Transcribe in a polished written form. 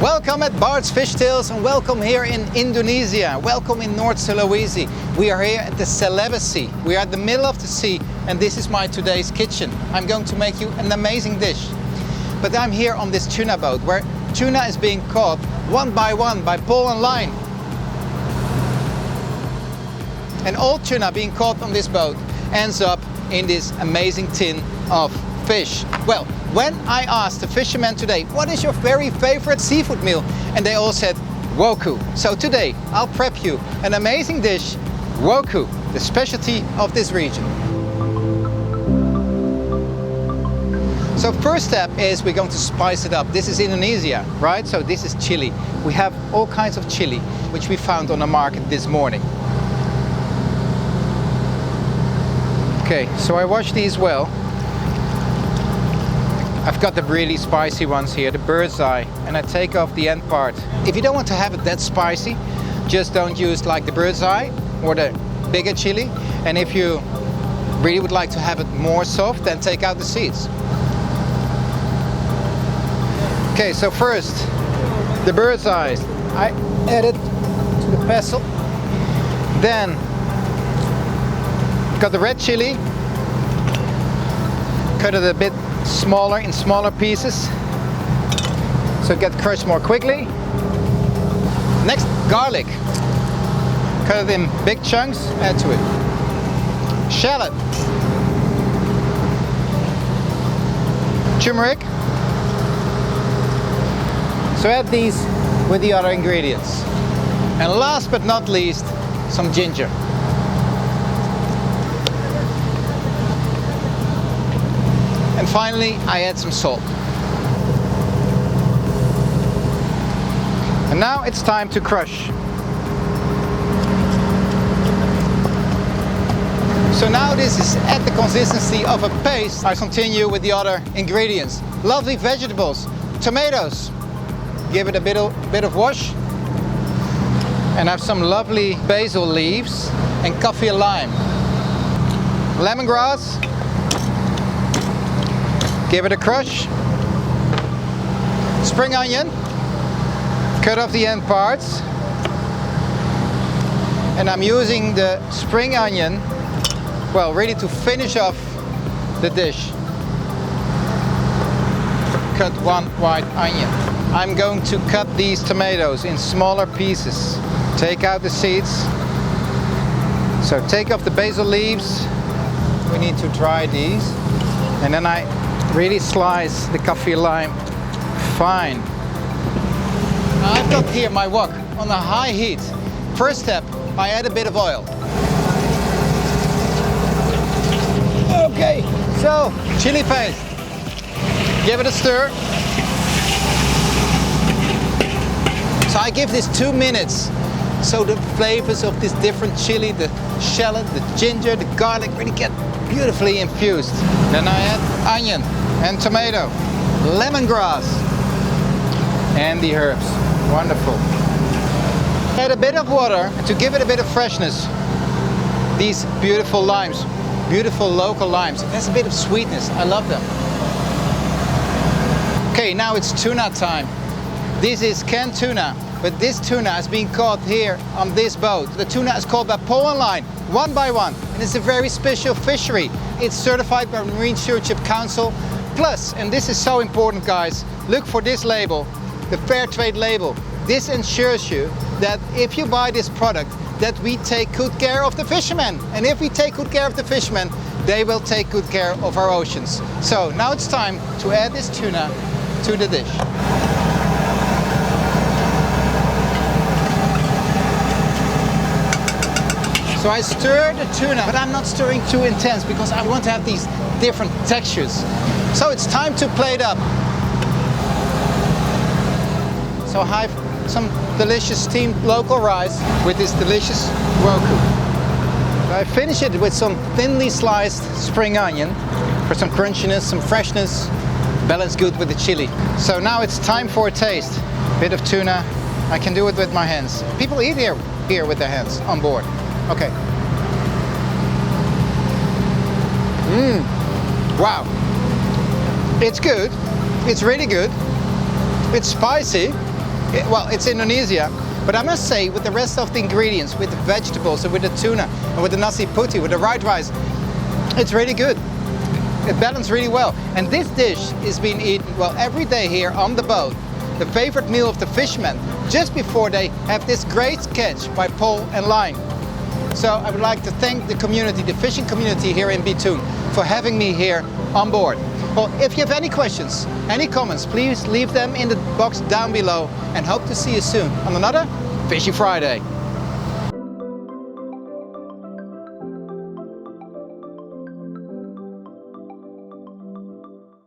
Welcome at Bart's Fish Tales and welcome here in Indonesia. Welcome in North Sulawesi. We are here at the Sulawesi. We are at the middle of the sea and this is my today's kitchen. I'm going to make you an amazing dish. But I'm here on this tuna boat where tuna is being caught one by pole and line. And all tuna being caught on this boat ends up in this amazing tin of fish. Well, when I asked the fishermen today, what is your very favorite seafood meal? And they all said, woku. So today I'll prep you an amazing dish, woku, the specialty of this region. So first step is we're going to spice it up. This is Indonesia, right? So this is chili. We have all kinds of chili, which we found on the market this morning. Okay, so I wash these well. I've got the really spicy ones here, the bird's eye, and I take off the end part. If you don't want to have it that spicy, just don't use like the bird's eye or the bigger chili. And if you really would like to have it more soft, then take out the seeds. Okay, so first, the bird's eyes. I add it to the pestle. Then, got the red chili. Cut it a bit smaller, in smaller pieces, so it gets crushed more quickly. Next, garlic. Cut it in big chunks, add to it. Shallot. Turmeric. So add these with the other ingredients. And last but not least, some ginger. And finally, I add some salt. And now it's time to crush. So now this is at the consistency of a paste. I continue with the other ingredients. Lovely vegetables, tomatoes. Give it a bit of wash. And I have some lovely basil leaves and kafir lime. Lemongrass. Give it a crush. Spring onion. Cut off the end parts. And I'm using the spring onion, well, really to finish off the dish. Cut one white onion. I'm going to cut these tomatoes in smaller pieces. Take out the seeds. So take off the basil leaves. We need to dry these. And then I really slice the kafir lime fine. Now I've got here my wok on a high heat. First step, I add a bit of oil. Okay, so chili paste. Give it a stir. So I give this 2 minutes. So the flavors of this different chili, the shallot, the ginger, the garlic really get beautifully infused. Then I add onion and tomato, lemongrass, and the herbs. Wonderful. Add a bit of water to give it a bit of freshness. These beautiful limes, beautiful local limes. It has a bit of sweetness. I love them. Okay, now it's tuna time. This is canned tuna, but this tuna is being caught here on this boat. The tuna is caught by pole and line, one by one, and it's a very special fishery. It's certified by Marine Stewardship Council. Plus, and this is so important guys, look for this label, the Fair Trade label. This ensures you that if you buy this product, that we take good care of the fishermen. And if we take good care of the fishermen, they will take good care of our oceans. So now it's time to add this tuna to the dish. So I stir the tuna, but I'm not stirring too intense because I want to have these different textures. So it's time to plate up. So I have some delicious steamed local rice with this delicious woku. So I finish it with some thinly sliced spring onion for some crunchiness, some freshness, balanced good with the chili. So now it's time for a taste. Bit of tuna. I can do it with my hands. People eat here with their hands on board. Okay. Wow. It's good. It's really good. It's spicy. Well, it's Indonesia, but I must say with the rest of the ingredients, with the vegetables, and with the tuna, and with the nasi putih, with the white rice, it's really good. It balanced really well. And this dish is being eaten, well, every day here on the boat. The favorite meal of the fishermen, just before they have this great catch by pole and line. So I would like to thank the community, the fishing community here in Bitung, for having me here on board. Well, if you have any questions, any comments, please leave them in the box down below, and hope to see you soon on another Fishy Friday.